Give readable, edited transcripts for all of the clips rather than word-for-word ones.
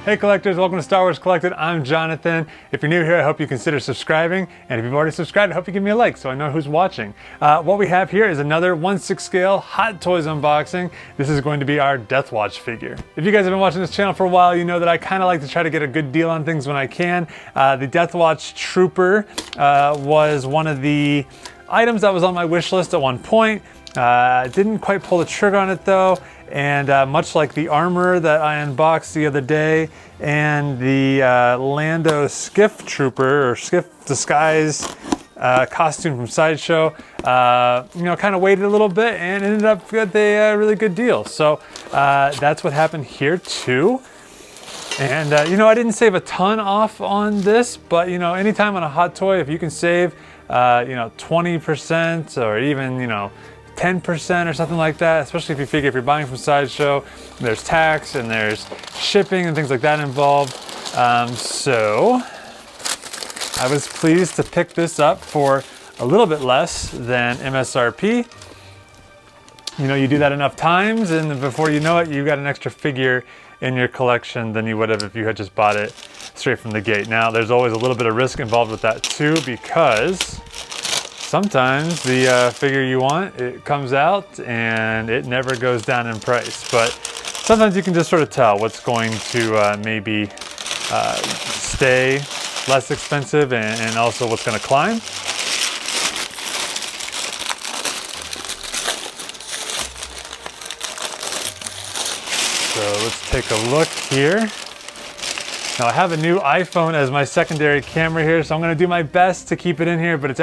Hey collectors, welcome to Star Wars Collected. I'm Jonathan. If you're new here, I hope you consider subscribing. And if you've already subscribed, I hope you give me a like so I know who's watching. What we have here is another 1/6 scale Hot Toys unboxing. This is going to be our Death Watch figure. If you guys have been watching this channel for a while, you know that I kind of like to try to get a good deal on things when I can. The Death Watch Trooper was one of the items that was on my wish list at one point. Didn't quite pull the trigger on it though. And much like the armor that I unboxed the other day and the Lando Skiff Trooper or Skiff Disguise costume from Sideshow, you know, kind of waited a little bit and ended up with a really good deal. So that's what happened here too. And you know, I didn't save a ton off on this, but you know, anytime on a hot toy, if you can save, you know, 20% or even, you know, 10% or something like that, especially if you figure if you're buying from Sideshow, there's tax and there's shipping and things like that involved. So I was pleased to pick this up for a little bit less than MSRP. You know, you do that enough times and before you know it, you got an extra figure in your collection than you would have if you had just bought it straight from the gate. Now, there's always a little bit of risk involved with that too, because sometimes the figure you want, it comes out and it never goes down in price. But sometimes you can just sort of tell what's going to maybe stay less expensive and also what's going to climb. So let's take a look here. Now I have a new iPhone as my secondary camera here, so I'm gonna do my best to keep it in here, but it's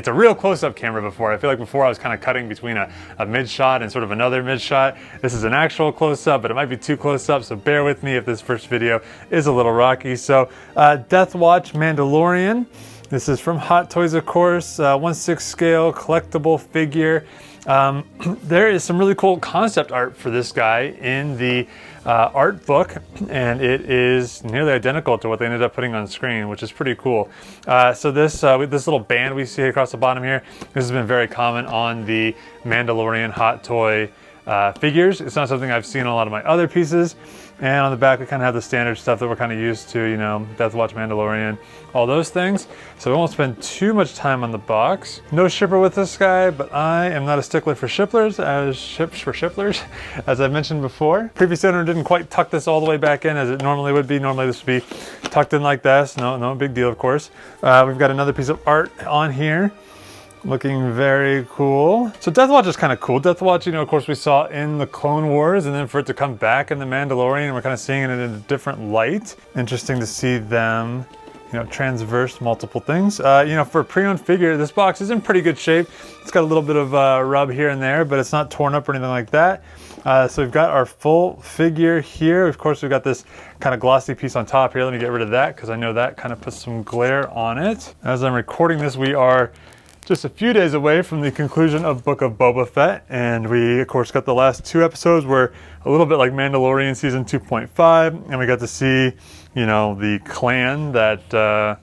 a real close-up camera before. I feel like before I was kind of cutting between a mid-shot and sort of another mid-shot. This is an actual close-up, but it might be too close-up, so bear with me if this first video is a little rocky. So Death Watch Mandalorian. This is from Hot Toys, of course, 1/6 scale collectible figure. There is some really cool concept art for this guy in the art book, and it is nearly identical to what they ended up putting on screen, which is pretty cool. So this little band we see across the bottom here, this has been very common on the Mandalorian Hot Toy figures. It's not something I've seen on a lot of my other pieces. And on the back, we kind of have the standard stuff that we're kind of used to, you know, Death Watch Mandalorian, all those things. So we won't spend too much time on the box. No shipper with this guy, but I am not a stickler for shippers, as I mentioned before. Previous owner didn't quite tuck this all the way back in as it normally would be. Normally this would be tucked in like this. No big deal, of course. We've got another piece of art on here. Looking very cool. So Death Watch is kind of cool. Death Watch, you know, of course we saw in the Clone Wars, and then for it to come back in the Mandalorian, we're kind of seeing it in a different light. Interesting to see them, you know, transverse multiple things. You know, for a pre-owned figure, this box is in pretty good shape. It's got a little bit of rub here and there, but it's not torn up or anything like that. So we've got our full figure here. Of course, we've got this kind of glossy piece on top here. Let me get rid of that because I know that kind of puts some glare on it. As I'm recording this, we are just a few days away from the conclusion of Book of Boba Fett, and we of course got the last two episodes were a little bit like Mandalorian season 2.5, and we got to see, you know, the clan that Din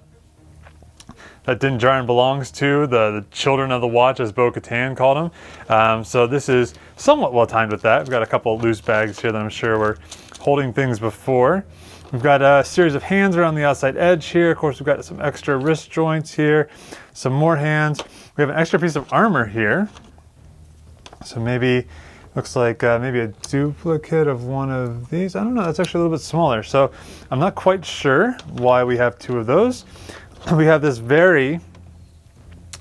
Djarin belongs to, the Children of the Watch, as Bo-Katan called them. So this is somewhat well timed with that. We've got a couple of loose bags here that I'm sure were holding things before. We've got a series of hands around the outside edge here. Of course, we've got some extra wrist joints here, some more hands. We have an extra piece of armor here. So maybe, looks like maybe a duplicate of one of these. I don't know, that's actually a little bit smaller. So I'm not quite sure why we have two of those. We have this very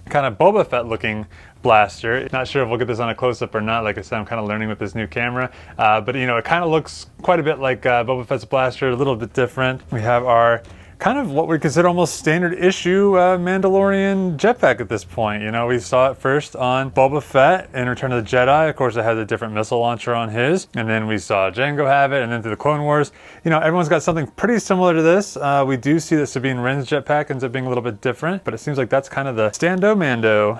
kind of Boba Fett looking blaster. Not sure if we'll get this on a close-up or not. Like I said, I'm kind of learning with this new camera. But you know, it kind of looks quite a bit like Boba Fett's blaster, a little bit different. We have our kind of what we consider almost standard issue Mandalorian Jetpack at this point. You know, we saw it first on Boba Fett in Return of the Jedi. Of course, it has a different missile launcher on his. And then we saw Jango have it, and then through the Clone Wars. You know, everyone's got something pretty similar to this. We do see that Sabine Wren's Jetpack ends up being a little bit different, but it seems like that's kind of the Stando Mando.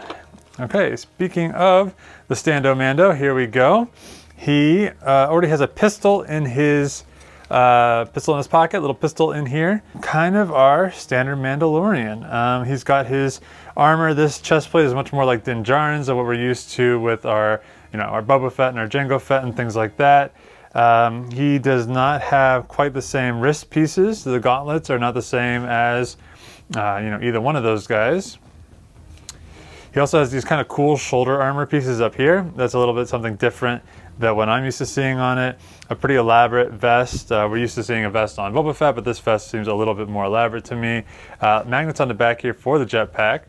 Okay, speaking of the Stando Mando, here we go. He already has a pistol in his pocket, little pistol in here. Kind of our standard Mandalorian. He's got his armor. This chest plate is much more like Din Djarin's of what we're used to with our, you know, our Boba Fett and our Jango Fett and things like that. He does not have quite the same wrist pieces. The gauntlets are not the same as either one of those guys. He also has these kind of cool shoulder armor pieces up here. That's a little bit something different than what I'm used to seeing on it. A pretty elaborate vest. We're used to seeing a vest on Boba Fett, but this vest seems a little bit more elaborate to me. Magnets on the back here for the jetpack.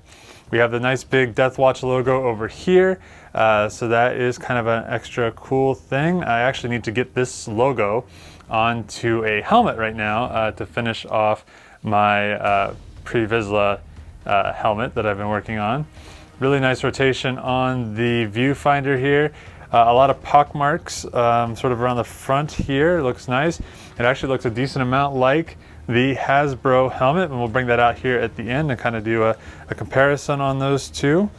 We have the nice big Death Watch logo over here. So that is kind of an extra cool thing. I actually need to get this logo onto a helmet right now to finish off my Pre-Vizsla helmet that I've been working on. Really nice rotation on the viewfinder here. A lot of pock marks sort of around the front here. It looks nice. It actually looks a decent amount like the Hasbro helmet, and we'll bring that out here at the end and kind of do a comparison on those two.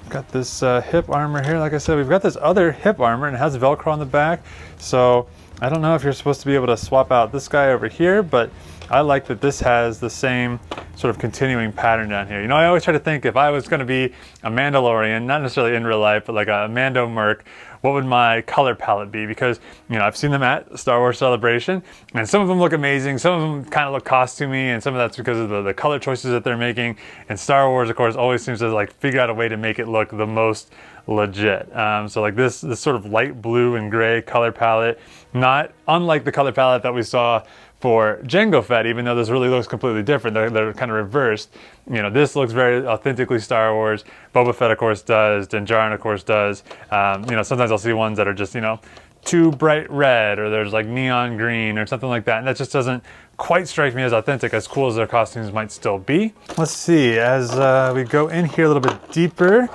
We've got this hip armor here. Like I said, we've got this other hip armor, and it has Velcro on the back. So I don't know if you're supposed to be able to swap out this guy over here, but I like that this has the same sort of continuing pattern down here. You know, I always try to think if I was going to be a Mandalorian, not necessarily in real life, but like a Mando Merc, what would my color palette be? Because, you know, I've seen them at Star Wars Celebration, and some of them look amazing, some of them kind of look costumey, and some of that's because of the color choices that they're making. And Star Wars, of course, always seems to like figure out a way to make it look the most legit. So like this sort of light blue and gray color palette, not unlike the color palette that we saw for Jango Fett, even though this really looks completely different. They're kind of reversed. You know, this looks very authentically Star Wars. Boba Fett, of course, does. Din Djarin, of course, does. You know, sometimes I'll see ones that are just, you know, too bright red, or there's like neon green or something like that. And that just doesn't quite strike me as authentic, as cool as their costumes might still be. Let's see, as we go in here a little bit deeper,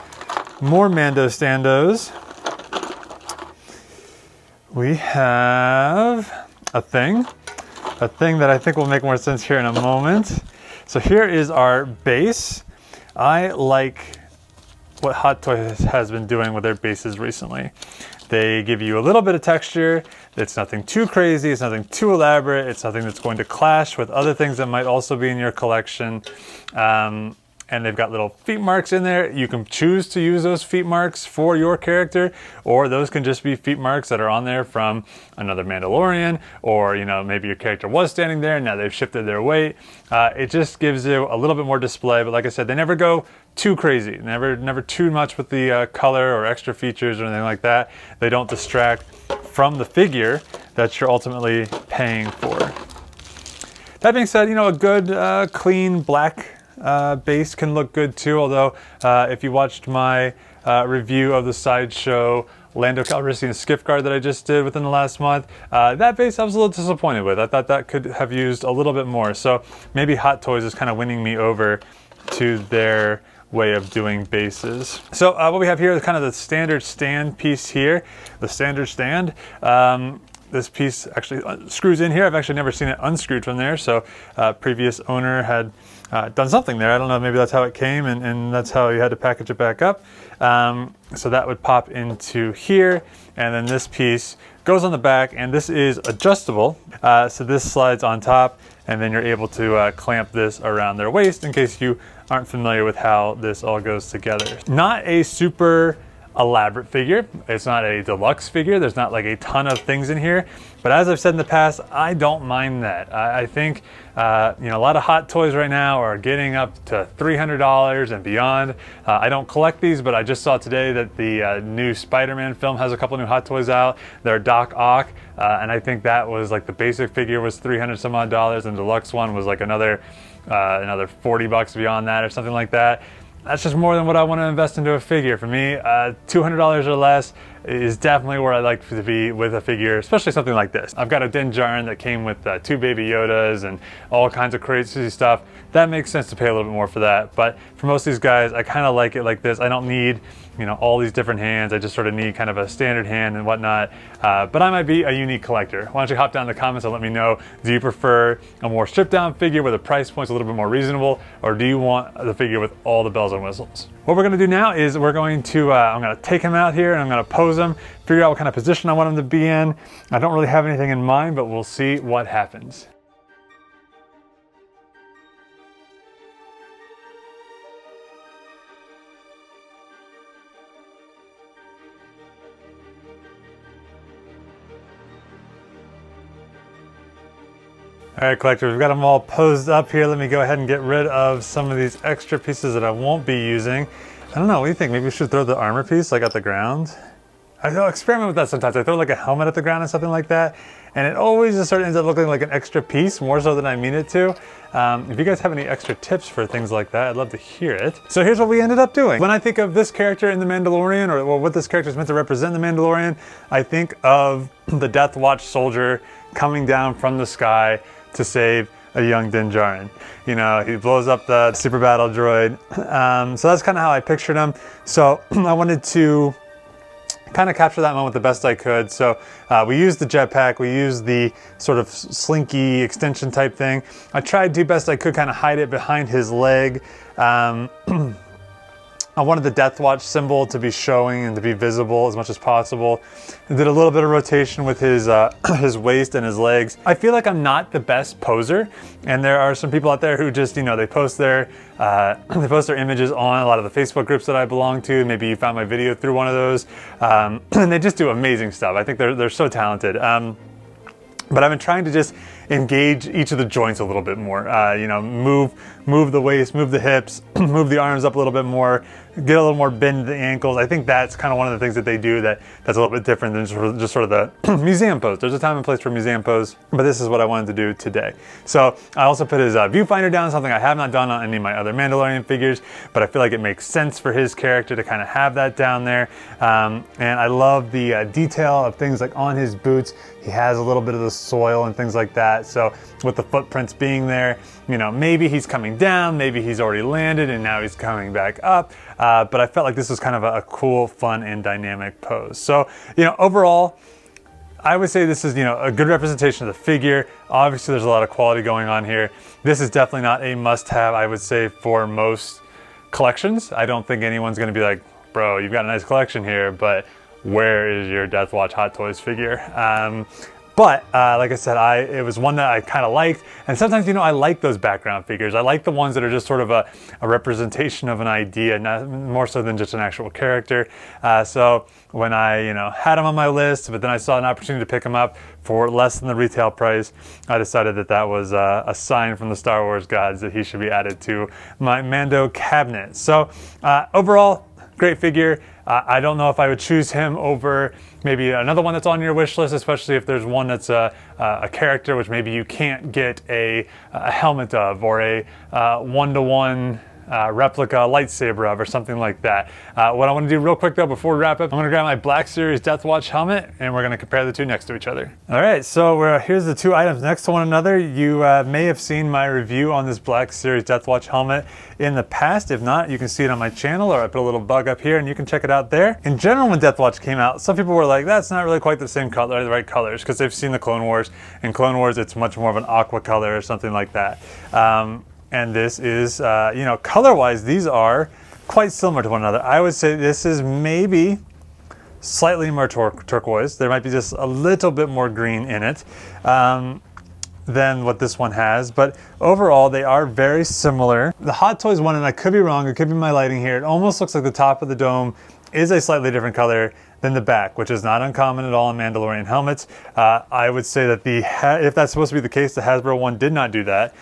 more Mando standos. We have a thing that I think will make more sense here in a moment. So here is our base. I like what Hot Toys has been doing with their bases recently. They give you a little bit of texture. It's nothing too crazy, it's nothing too elaborate, it's nothing that's going to clash with other things that might also be in your collection. And they've got little feet marks in there. You can choose to use those feet marks for your character, or those can just be feet marks that are on there from another Mandalorian, or, you know, maybe your character was standing there and now they've shifted their weight. It just gives you a little bit more display, but like I said, they never go too crazy, never too much with the color or extra features or anything like that. They don't distract from the figure that you're ultimately paying for. That being said, you know, a good clean black base can look good too, although if you watched my review of the Sideshow Lando Calrissian skiff guard that I just did within the last month, that base I was a little disappointed with. I thought that could have used a little bit more, so maybe Hot Toys is kind of winning me over to their way of doing bases. So what we have here is kind of the standard stand piece here, the standard stand. This piece actually screws in here. I've actually never seen it unscrewed from there, so previous owner had done something there. I don't know, maybe that's how it came, and that's how you had to package it back up. So that would pop into here, and then this piece goes on the back, and this is adjustable. So this slides on top, and then you're able to clamp this around their waist in case you aren't familiar with how this all goes together. Not a super elaborate figure. It's not a deluxe figure. There's not like a ton of things in here, but as I've said in the past, I don't mind that. I think you know, a lot of Hot Toys right now are getting up to $300 and beyond. I don't collect these, but I just saw today that the new Spider-Man film has a couple new Hot Toys out. They're Doc Ock, and I think that was like the basic figure was $300 some odd, and the deluxe one was like another 40 bucks beyond that or something like that. That's just more than what I want to invest into a figure. For me, $200 or less is definitely where I like to be with a figure, especially something like this. I've got a Din Djarin that came with 2 Baby Yodas and all kinds of crazy stuff. That makes sense to pay a little bit more for that. But for most of these guys, I kind of like it like this. I don't need, you know, all these different hands. I just sort of need kind of a standard hand and whatnot. But I might be a unique collector. Why don't you hop down in the comments and let me know, do you prefer a more stripped down figure where the price point's a little bit more reasonable, or do you want the figure with all the bells and whistles? What we're gonna do now is we're going to, I'm gonna take him out here and I'm gonna pose him, figure out what kind of position I want him to be in. I don't really have anything in mind, but we'll see what happens. All right, collector, we've got them all posed up here. Let me go ahead and get rid of some of these extra pieces that I won't be using. I don't know, what do you think? Maybe we should throw the armor piece like at the ground? I experiment with that sometimes. I throw like a helmet at the ground or something like that, and it always just sort of ends up looking like an extra piece, more so than I mean it to. If you guys have any extra tips for things like that, I'd love to hear it. So here's what we ended up doing. When I think of this character in The Mandalorian, or what this character is meant to represent in The Mandalorian, I think of the Death Watch soldier coming down from the sky to save a young Din Djarin. You know, he blows up the super battle droid. So that's kind of how I pictured him. So I wanted to kind of capture that moment the best I could. So we used the jetpack, we used the sort of slinky extension type thing. I tried to best I could kind of hide it behind his leg. I wanted the Death Watch symbol to be showing and to be visible as much as possible. I did a little bit of rotation with his his waist and his legs. I feel like I'm not the best poser, and there are some people out there who just, you know, they post their images on a lot of the Facebook groups that I belong to. Maybe you found my video through one of those, and they just do amazing stuff. I think they're so talented. But I've been trying to just engage each of the joints a little bit more. You know, move the waist, move the hips, move the arms up a little bit more, get a little more bend to the ankles. I think that's kind of one of the things that they do that's a little bit different than just sort of the museum pose. There's a time and place for museum pose, but this is what I wanted to do today. So I also put his viewfinder down, something I have not done on any of my other Mandalorian figures, but I feel like it makes sense for his character to kind of have that down there. And I love the detail of things like on his boots. He has a little bit of the soil and things like that. So with the footprints being there, you know, maybe he's coming down, maybe he's already landed and now he's coming back up. But I felt like this was kind of a cool, fun, and dynamic pose. So, you know, overall, I would say this is, you know, a good representation of the figure. Obviously, there's a lot of quality going on here. This is definitely not a must-have, I would say, for most collections. I don't think anyone's going to be like, bro, you've got a nice collection here, but where is your Death Watch Hot Toys figure? But like I said, it was one that I kind of liked. And sometimes, you know, I like those background figures. I like the ones that are just sort of a representation of an idea, not more so than just an actual character. So when I, you know, had them on my list, but then I saw an opportunity to pick them up for less than the retail price, I decided that that was a sign from the Star Wars gods that he should be added to my Mando cabinet. So overall, great figure. I don't know if I would choose him over maybe another one that's on your wish list, especially if there's one that's a character which maybe you can't get a helmet of, or a one-to-one replica lightsaber of, or something like that. What I want to do real quick though before we wrap up, I'm going to grab my Black Series Death Watch helmet and we're going to compare the two next to each other. All right, so here's the two items next to one another. You may have seen my review on this Black Series Death Watch helmet in the past. If not, you can see it on my channel, or I put a little bug up here and you can check it out there. In general, when Death Watch came out, some people were like, that's not really quite the same color, the right colors, because they've seen the Clone Wars. In Clone Wars, it's much more of an aqua color or something like that. And this is, you know, color-wise, these are quite similar to one another. I would say this is maybe slightly more turquoise. There might be just a little bit more green in it than what this one has. But overall, they are very similar. The Hot Toys one, and I could be wrong, it could be my lighting here, it almost looks like the top of the dome is a slightly different color than the back, which is not uncommon at all in Mandalorian helmets. I would say that if that's supposed to be the case, the Hasbro one did not do that.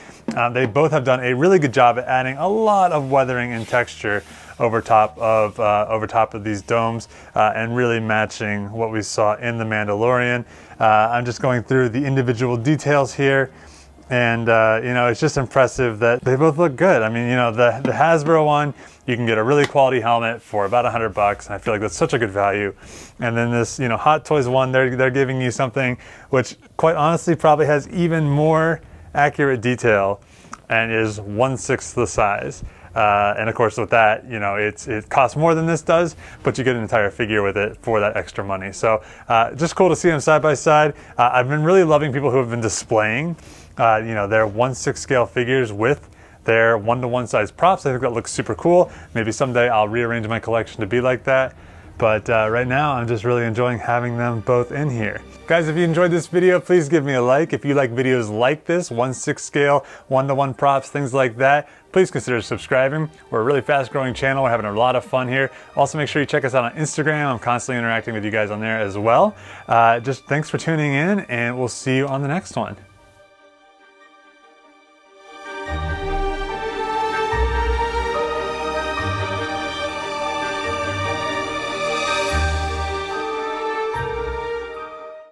They both have done a really good job at adding a lot of weathering and texture over top of these domes, and really matching what we saw in the Mandalorian. I'm just going through the individual details here. And, you know, it's just impressive that they both look good. I mean, you know, the Hasbro one, you can get a really quality helmet for about $100, and I feel like that's such a good value. And then this, you know, Hot Toys one, they're giving you something which, quite honestly, probably has even more accurate detail and is 1/6 the size. And of course with that, you know, it costs more than this does, but you get an entire figure with it for that extra money. So just cool to see them side by side. I've been really loving people who have been displaying you know, their 1/6 scale figures with their 1-to-1 size props. I think that looks super cool. Maybe someday I'll rearrange my collection to be like that. But right now, I'm just really enjoying having them both in here. Guys, if you enjoyed this video, please give me a like. If you like videos like this, 1/6 scale, 1-to-1 props, things like that, please consider subscribing. We're a really fast growing channel. We're having a lot of fun here. Also, make sure you check us out on Instagram. I'm constantly interacting with you guys on there as well. Just thanks for tuning in, and we'll see you on the next one.